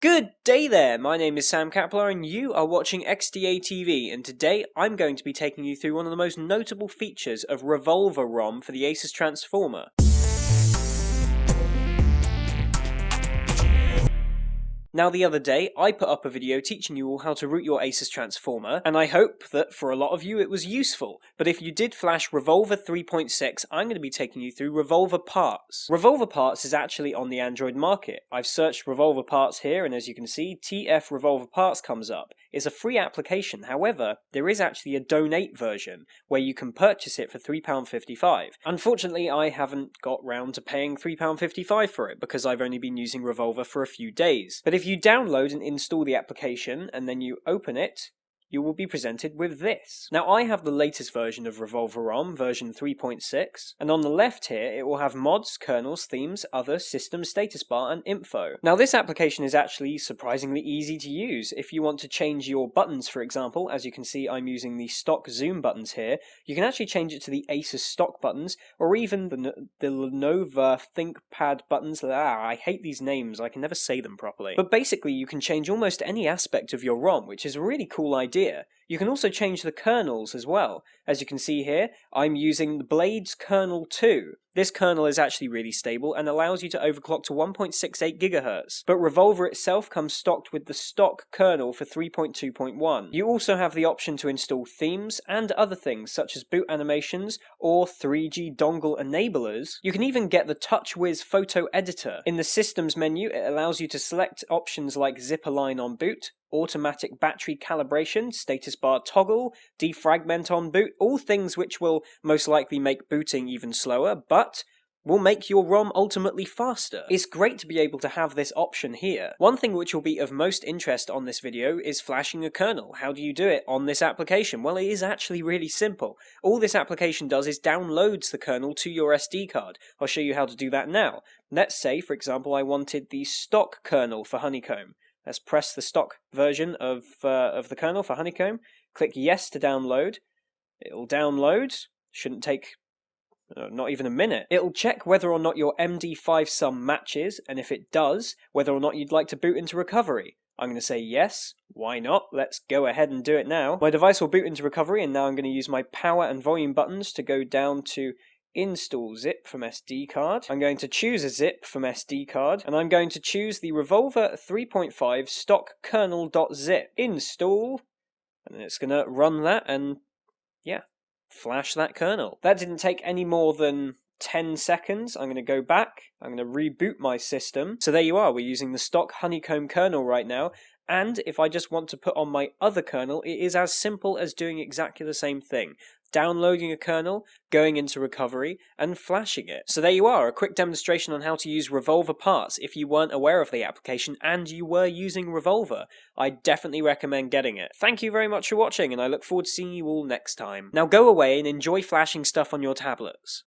Good day there, my name is Sam Kaplar and you are watching XDA TV, and today I'm going to be taking you through one of the most notable features of Revolver ROM for the ASUS Transformer. Now the other day, I put up a video teaching you all how to root your ASUS Transformer, and I hope that for a lot of you it was useful. But if you did flash Revolver 3.6, I'm going to be taking you through Revolver Parts. Revolver Parts is actually on the Android market. I've searched Revolver Parts here, and as you can see, TF Revolver Parts comes up. It's a free application, however, there is actually a donate version, where you can purchase it for £3.55. Unfortunately, I haven't got round to paying £3.55 for it, because I've only been using Revolver for a few days. But if you download and install the application, and then you open it, you will be presented with this. Now I have the latest version of Revolver ROM, version 3.6, and on the left here it will have mods, kernels, themes, other, system, status bar, and info. Now this application is actually surprisingly easy to use. If you want to change your buttons, for example, as you can see I'm using the stock zoom buttons here, you can actually change it to the ASUS stock buttons, or even the Lenovo ThinkPad buttons. I hate these names, I can never say them properly. But basically you can change almost any aspect of your ROM, which is a really cool idea. You can also change the kernels as well. As you can see here, I'm using the Blades kernel 2. This kernel is actually really stable and allows you to overclock to 1.68 GHz, but Revolver itself comes stocked with the stock kernel for 3.2.1. You also have the option to install themes and other things such as boot animations or 3G dongle enablers. You can even get the TouchWiz photo editor. In the systems menu, it allows you to select options like zip align on boot, automatic battery calibration, status bar toggle, defragment on boot, all things which will most likely make booting even slower, but will make your ROM ultimately faster. It's great to be able to have this option here. One thing which will be of most interest on this video is flashing a kernel. How do you do it on this application? Well, it is actually really simple. All this application does is downloads the kernel to your SD card. I'll show you how to do that now. Let's say, for example, I wanted the stock kernel for Honeycomb. Let's press the stock version of the kernel for Honeycomb. Click yes to download. It'll download. Shouldn't take not even a minute. It'll check whether or not your MD5 sum matches, and if it does, whether or not you'd like to boot into recovery. I'm going to say yes. Why not? Let's go ahead and do it now. My device will boot into recovery, and now I'm going to use my power and volume buttons to go down to install zip from SD card. I'm going to choose a zip from SD card, and I'm going to choose the Revolver 3.5 stock kernel.zip. Install, and then it's going to run that and, yeah, flash that kernel. That didn't take any more than 10 seconds. I'm going to go back, I'm going to reboot my system. So there you are, we're using the stock Honeycomb kernel right now. And if I just want to put on my other kernel, it is as simple as doing exactly the same thing. Downloading a kernel, going into recovery, and flashing it. So there you are, a quick demonstration on how to use Revolver Parts if you weren't aware of the application and you were using Revolver. I definitely recommend getting it. Thank you very much for watching, and I look forward to seeing you all next time. Now go away and enjoy flashing stuff on your tablets.